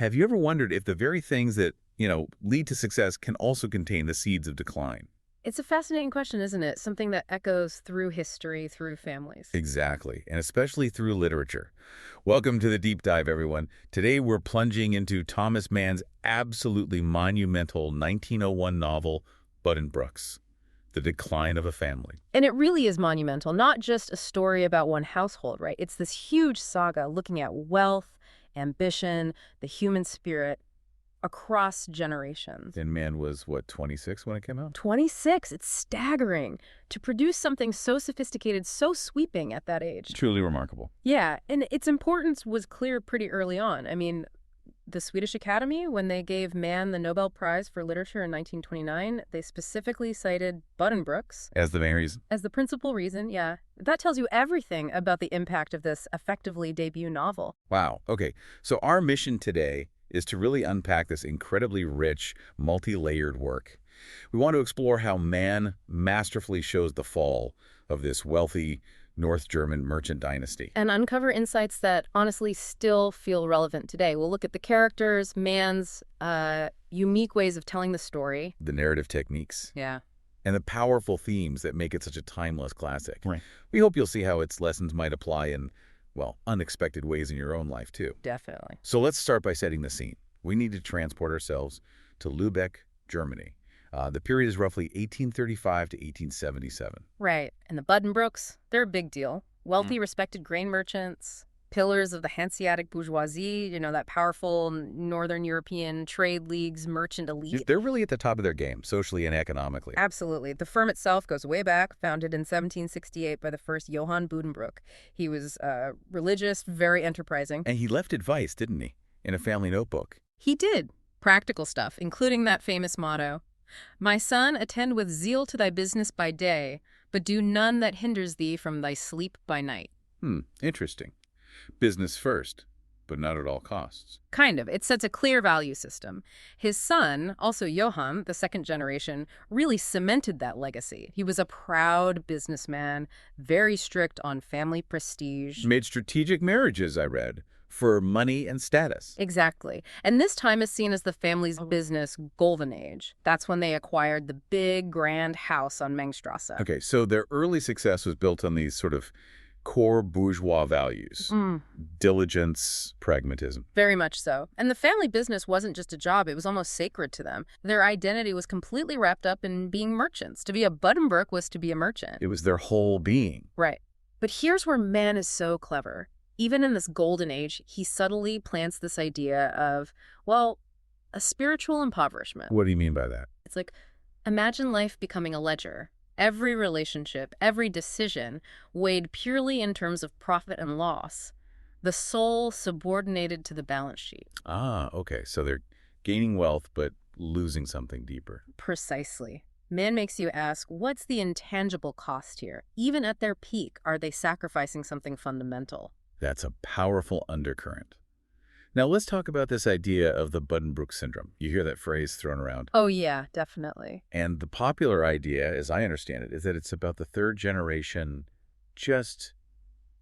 Have you ever wondered if the very things that, lead to success can also contain the seeds of decline? It's a fascinating question, isn't it? Something that echoes through history, through families. Exactly, and especially through literature. Welcome to the deep dive, everyone. Today we're plunging into Thomas Mann's absolutely monumental 1901 novel, Buddenbrooks, The Decline of a Family. And it really is monumental, not just a story about one household, right? It's this huge saga looking at wealth, ambition, the human spirit across generations. And Mann was, what, 26 when it came out? 26, it's staggering to produce something so sophisticated, so sweeping at that age. Truly remarkable. Yeah, and its importance was clear pretty early on. I mean, the Swedish Academy, when they gave Mann the Nobel Prize for Literature in 1929, they specifically cited Buddenbrooks As the main reason? as the principal reason, yeah. That tells you everything about the impact of this effectively debut novel. Wow. Okay, so our mission today is to really unpack this incredibly rich, multi-layered work. We want to explore how Mann masterfully shows the fall of this wealthy North German merchant dynasty. And uncover insights that honestly still feel relevant today. We'll look at the characters, Mann's unique ways of telling the story. The narrative techniques. Yeah. And the powerful themes that make it such a timeless classic. Right. We hope you'll see how its lessons might apply in, well, unexpected ways in your own life, too. Definitely. So let's start by setting the scene. We need to transport ourselves to Lübeck, Germany. The period is roughly 1835 to 1877. Right. And the Buddenbrooks, they're a big deal. Wealthy, respected grain merchants, pillars of the Hanseatic bourgeoisie, that powerful Northern European trade leagues, merchant elite. They're really at the top of their game, socially and economically. Absolutely. The firm itself goes way back, founded in 1768 by the first Johann Buddenbrook. He was religious, very enterprising. And he left advice, didn't he, in a family notebook? He did. Practical stuff, including that famous motto, "My son, attend with zeal to thy business by day, but do none that hinders thee from thy sleep by night." Interesting. Business first, but not at all costs. Kind of. It sets a clear value system. His son, also Johann, the second generation, really cemented that legacy. He was a proud businessman, very strict on family prestige. Made strategic marriages, I read, for money and status. Exactly. And this time is seen as the family's business golden age. That's when they acquired the big, grand house on Mengstrasse. Okay, so their early success was built on these sort of core bourgeois values. Diligence, pragmatism. Very much so. And the family business wasn't just a job, it was almost sacred to them. Their identity was completely wrapped up in being merchants. To be a Buddenbrook was to be a merchant. It was their whole being. Right. But here's where Mann is so clever. Even in this golden age, he subtly plants this idea of, well, a spiritual impoverishment. What do you mean by that? It's like, imagine life becoming a ledger. Every relationship, every decision weighed purely in terms of profit and loss. The soul subordinated to the balance sheet. Ah, okay. So they're gaining wealth, but losing something deeper. Precisely. Mann makes you ask, what's the intangible cost here? Even at their peak, are they sacrificing something fundamental? That's a powerful undercurrent. Now let's talk about this idea of the Buddenbrooks syndrome. You hear that phrase thrown around. Oh, yeah, definitely. And the popular idea, as I understand it, is that it's about the third generation just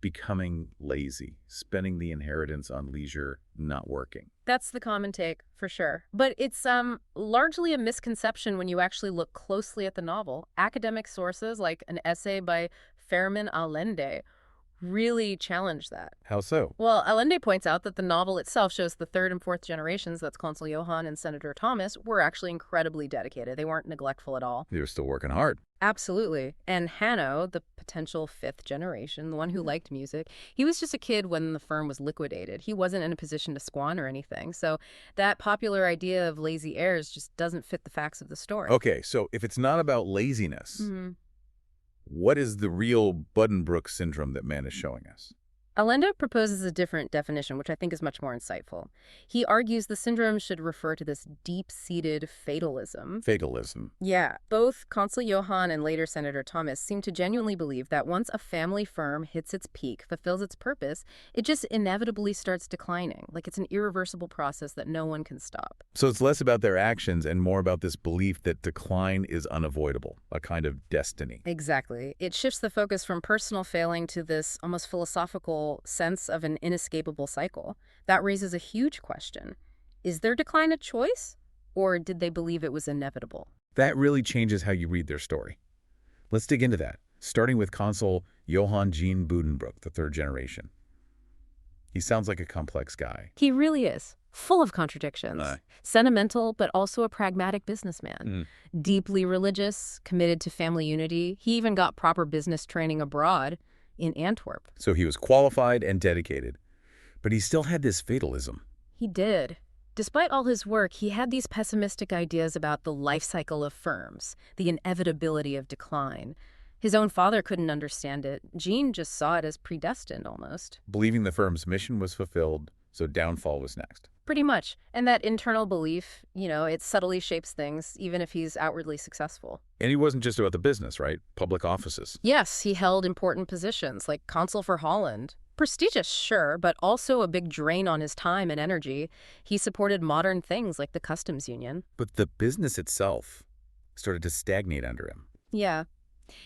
becoming lazy, spending the inheritance on leisure, not working. That's the common take, for sure. But it's largely a misconception when you actually look closely at the novel. Academic sources, like an essay by Fermin Allende, really challenge that. How so? Well, Allende points out that the novel itself shows the third and fourth generations, that's Consul Johann and Senator Thomas, were actually incredibly dedicated. They weren't neglectful at all. They were still working hard. Absolutely. And Hanno, the potential fifth generation, the one who liked music, he was just a kid when the firm was liquidated. He wasn't in a position to squander anything. So that popular idea of lazy heirs just doesn't fit the facts of the story. Okay, so if it's not about laziness, what is the real Buddenbrooks syndrome that Mann is showing us? Allende proposes a different definition, which I think is much more insightful. He argues the syndrome should refer to this deep-seated fatalism. Fatalism. Yeah. Both Consul Johann and later Senator Thomas seem to genuinely believe that once a family firm hits its peak, fulfills its purpose, it just inevitably starts declining. Like it's an irreversible process that no one can stop. So it's less about their actions and more about this belief that decline is unavoidable, a kind of destiny. Exactly. It shifts the focus from personal failing to this almost philosophical sense of an inescapable cycle. That raises a huge question. Is their decline a choice? Or did they believe it was inevitable? That really changes how you read their story. Let's dig into that, starting with consul Johann Jean Buddenbrook, the third generation. He sounds like a complex guy. He really is. Full of contradictions. Sentimental, but also a pragmatic businessman. Deeply religious, committed to family unity. He even got proper business training abroad in Antwerp. So he was qualified and dedicated, but he still had this fatalism. He did. Despite all his work, he had these pessimistic ideas about the life cycle of firms, the inevitability of decline. His own father couldn't understand it. Jean just saw it as predestined, almost. Believing the firm's mission was fulfilled, so downfall was next. Pretty much. And that internal belief, it subtly shapes things, even if he's outwardly successful. And he wasn't just about the business, right? Public offices. Yes, he held important positions, like consul for Holland. Prestigious, sure, but also a big drain on his time and energy. He supported modern things like the customs union. But the business itself started to stagnate under him. Yeah.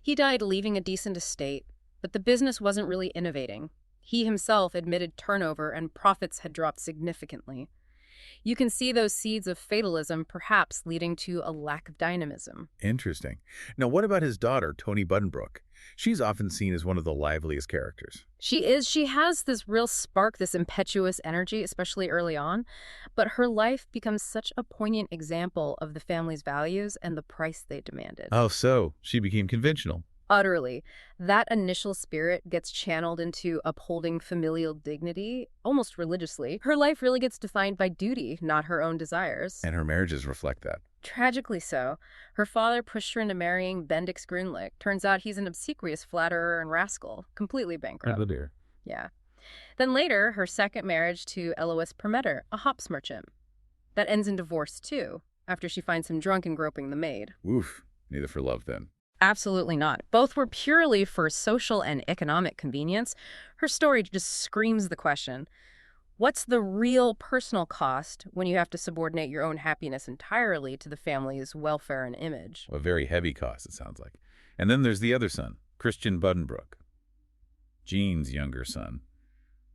He died leaving a decent estate, but the business wasn't really innovating. He himself admitted turnover and profits had dropped significantly. You can see those seeds of fatalism perhaps leading to a lack of dynamism. Interesting. Now, what about his daughter, Toni Buddenbrook? She's often seen as one of the liveliest characters. She is. She has this real spark, this impetuous energy, especially early on. But her life becomes such a poignant example of the family's values and the price they demanded. Oh, so she became conventional. Utterly. That initial spirit gets channeled into upholding familial dignity, almost religiously. Her life really gets defined by duty, not her own desires. And her marriages reflect that. Tragically so. Her father pushed her into marrying Bendix Grunlich. Turns out he's an obsequious flatterer and rascal, completely bankrupt. Oh dear. Yeah. Then later, her second marriage to Elois Permetter, a hops merchant. That ends in divorce, too, after she finds him drunk and groping the maid. Oof. Neither for love, then. Absolutely not. Both were purely for social and economic convenience. Her story just screams the question, what's the real personal cost when you have to subordinate your own happiness entirely to the family's welfare and image? A very heavy cost, it sounds like. And then there's the other son, Christian Buddenbrook. Jean's younger son,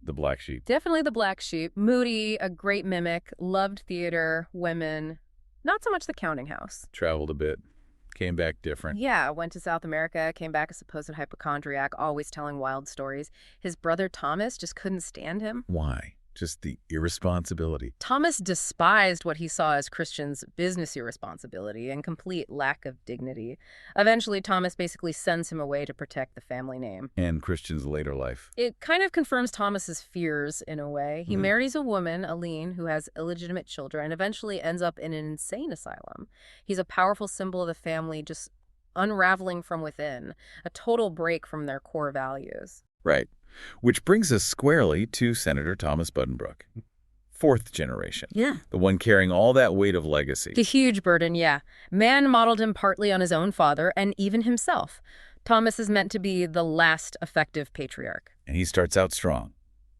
the black sheep. Definitely the black sheep. Moody, a great mimic, loved theater, women, not so much the counting house. Traveled a bit. Came back different. Yeah, went to South America, came back a supposed hypochondriac, always telling wild stories. His brother Thomas just couldn't stand him. Why? Just the irresponsibility. Thomas despised what he saw as Christian's business irresponsibility and complete lack of dignity. Eventually, Thomas basically sends him away to protect the family name. And Christian's later life. It kind of confirms Thomas's fears in a way. He marries a woman, Aline, who has illegitimate children, and eventually ends up in an insane asylum. He's a powerful symbol of the family just unraveling from within, a total break from their core values. Right. Which brings us squarely to Senator Thomas Buddenbrook. Fourth generation. Yeah. The one carrying all that weight of legacy. The huge burden, yeah. Mann modeled him partly on his own father and even himself. Thomas is meant to be the last effective patriarch. And he starts out strong.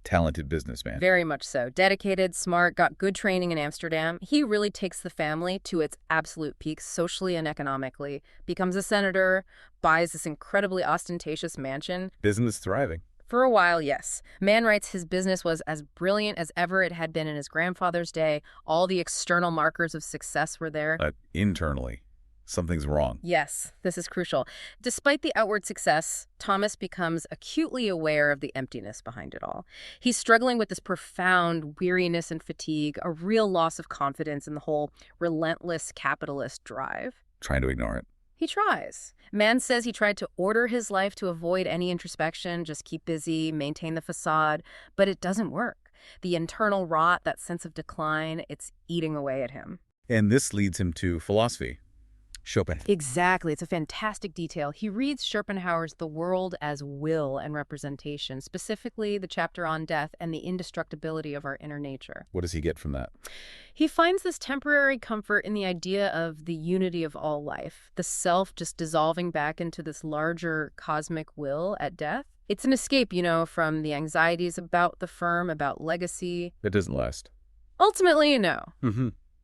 Talented businessman. Very much so. Dedicated, smart, got good training in Amsterdam. He really takes the family to its absolute peak socially and economically. Becomes a senator, buys this incredibly ostentatious mansion. Business thriving. For a while, yes. Mann writes his business was as brilliant as ever it had been in his grandfather's day. All the external markers of success were there. But internally, something's wrong. Yes, this is crucial. Despite the outward success, Thomas becomes acutely aware of the emptiness behind it all. He's struggling with this profound weariness and fatigue, a real loss of confidence in the whole relentless capitalist drive. Trying to ignore it. He tries. Mann says he tried to order his life to avoid any introspection, just keep busy, maintain the facade, but it doesn't work. The internal rot, that sense of decline, it's eating away at him. And this leads him to philosophy. Schopenhauer. Exactly. It's a fantastic detail. He reads Schopenhauer's The World as Will and Representation, specifically the chapter on death and the indestructibility of our inner nature. What does he get from that? He finds this temporary comfort in the idea of the unity of all life, the self just dissolving back into this larger cosmic will at death. It's an escape, from the anxieties about the firm, about legacy. It doesn't last. Ultimately, no.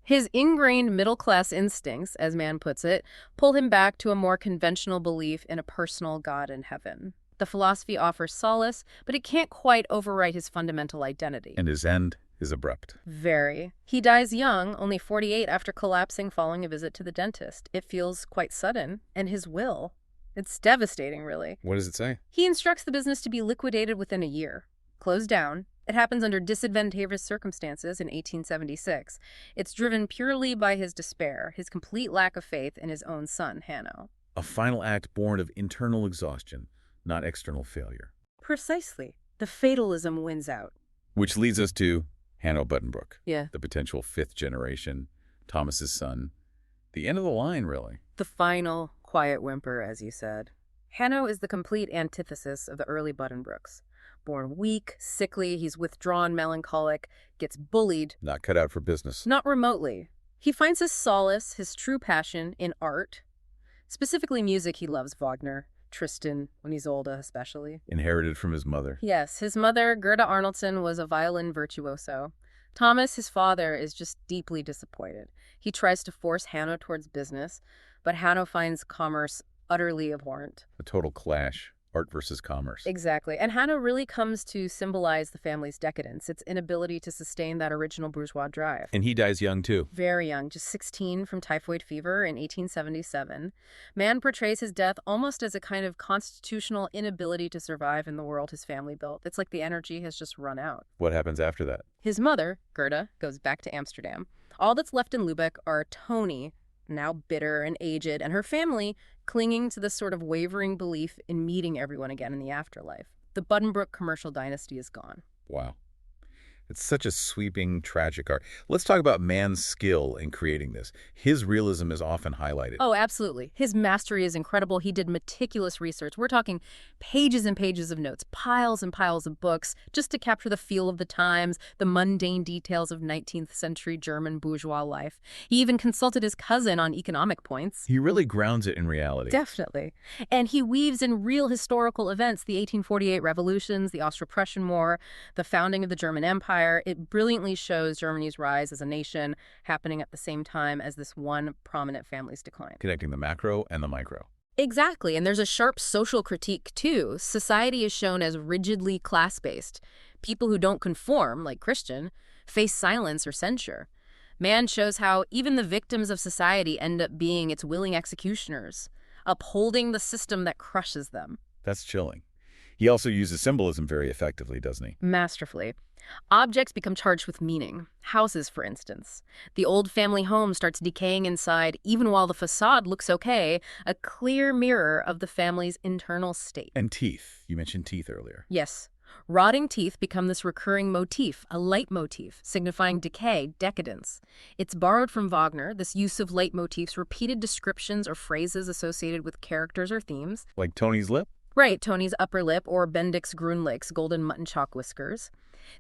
His ingrained middle-class instincts, as Mann puts it, pull him back to a more conventional belief in a personal God in heaven. The philosophy offers solace, but it can't quite overwrite his fundamental identity. And his end is abrupt. Very. He dies young, only 48, after collapsing following a visit to the dentist. It feels quite sudden, and his will. It's devastating, really. What does it say? He instructs the business to be liquidated within a year, closed down. It happens under disadvantageous circumstances in 1876. It's driven purely by his despair, his complete lack of faith in his own son, Hanno. A final act born of internal exhaustion, not external failure. Precisely. The fatalism wins out. Which leads us to Hanno Buddenbrook, Yeah. the potential fifth generation, Thomas's son. The end of the line, really. The final quiet whimper, as you said. Hanno is the complete antithesis of the early Buddenbrooks. Born weak, sickly, he's withdrawn, melancholic, gets bullied. Not cut out for business. Not remotely. He finds his solace, his true passion, in art. Specifically music. He loves Wagner, Tristan, when he's older especially. Inherited from his mother. Yes, his mother, Gerda Arnoldson, was a violin virtuoso. Thomas, his father, is just deeply disappointed. He tries to force Hanno towards business, but Hanno finds commerce utterly abhorrent. A total clash. Art versus commerce. Exactly. And Hanno really comes to symbolize the family's decadence, its inability to sustain that original bourgeois drive. And he dies young, too. Very young, just 16 from typhoid fever in 1877. Mann portrays his death almost as a kind of constitutional inability to survive in the world his family built. It's like the energy has just run out. What happens after that? His mother, Gerda, goes back to Amsterdam. All that's left in Lübeck are Tony, now bitter and aged, and her family clinging to this sort of wavering belief in meeting everyone again in the afterlife. The Buddenbrook commercial dynasty is gone. Wow. It's such a sweeping, tragic art. Let's talk about Mann's skill in creating this. His realism is often highlighted. Oh, absolutely. His mastery is incredible. He did meticulous research. We're talking pages and pages of notes, piles and piles of books, just to capture the feel of the times, the mundane details of 19th century German bourgeois life. He even consulted his cousin on economic points. He really grounds it in reality. Definitely. And he weaves in real historical events, the 1848 revolutions, the Austro-Prussian War, the founding of the German Empire. It brilliantly shows Germany's rise as a nation happening at the same time as this one prominent family's decline. Connecting the macro and the micro. Exactly, and there's a sharp social critique, too. Society is shown as rigidly class-based. People who don't conform, like Christian, face silence or censure. Mann shows how even the victims of society end up being its willing executioners, upholding the system that crushes them. That's chilling. He also uses symbolism very effectively, doesn't he? Masterfully. Objects become charged with meaning. Houses, for instance. The old family home starts decaying inside, even while the facade looks okay, a clear mirror of the family's internal state. And teeth. You mentioned teeth earlier. Yes. Rotting teeth become this recurring motif, a leitmotif, signifying decay, decadence. It's borrowed from Wagner, this use of leitmotifs, repeated descriptions or phrases associated with characters or themes. Like Tony's lip? Right, Tony's upper lip or Bendix Grunlich's golden mutton chalk whiskers.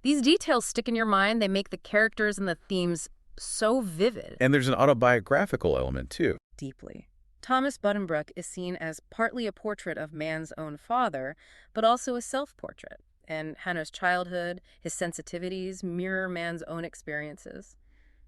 These details stick in your mind. They make the characters and the themes so vivid. And there's an autobiographical element, too. Deeply. Thomas Buddenbrook is seen as partly a portrait of Mann's own father, but also a self-portrait. And Hanno's childhood, his sensitivities, mirror Mann's own experiences.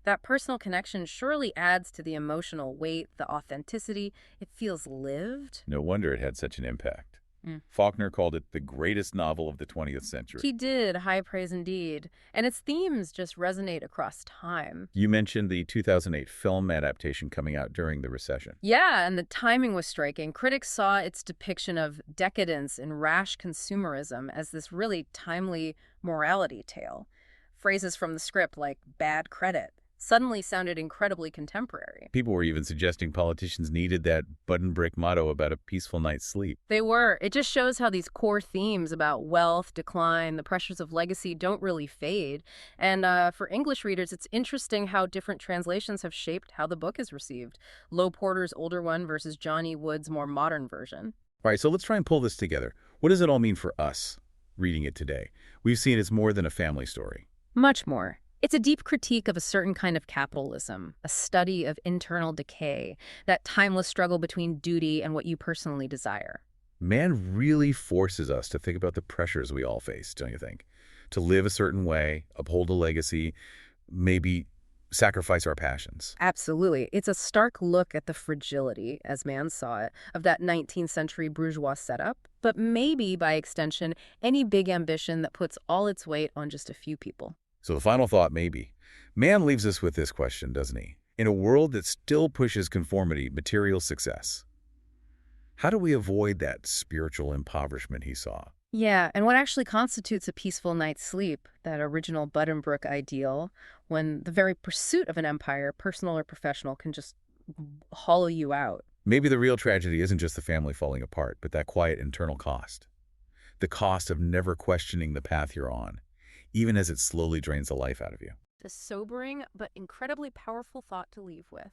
That personal connection surely adds to the emotional weight, the authenticity. It feels lived. No wonder it had such an impact. Mm. Faulkner called it the greatest novel of the 20th century. He did, high praise indeed. And its themes just resonate across time. You mentioned the 2008 film adaptation coming out during the recession. Yeah, and the timing was striking. Critics saw its depiction of decadence and rash consumerism as this really timely morality tale. Phrases from the script like bad credit suddenly sounded incredibly contemporary. People were even suggesting politicians needed that Buddenbrook motto about a peaceful night's sleep. They were. It just shows how these core themes about wealth, decline, the pressures of legacy don't really fade. And for English readers, it's interesting how different translations have shaped how the book is received. Low Porter's older one versus Johnny Wood's more modern version. All right, so let's try and pull this together. What does it all mean for us reading it today? We've seen it's more than a family story. Much more. It's a deep critique of a certain kind of capitalism, a study of internal decay, that timeless struggle between duty and what you personally desire. Mann really forces us to think about the pressures we all face, don't you think? To live a certain way, uphold a legacy, maybe sacrifice our passions. Absolutely. It's a stark look at the fragility, as Mann saw it, of that 19th century bourgeois setup, but maybe, by extension, any big ambition that puts all its weight on just a few people. So the final thought maybe. Mann leaves us with this question, doesn't he? In a world that still pushes conformity, material success, how do we avoid that spiritual impoverishment he saw? Yeah, and what actually constitutes a peaceful night's sleep, that original Buddenbrook ideal, when the very pursuit of an empire, personal or professional, can just hollow you out? Maybe the real tragedy isn't just the family falling apart, but that quiet internal cost. The cost of never questioning the path you're on, even as it slowly drains the life out of you. A sobering but incredibly powerful thought to leave with.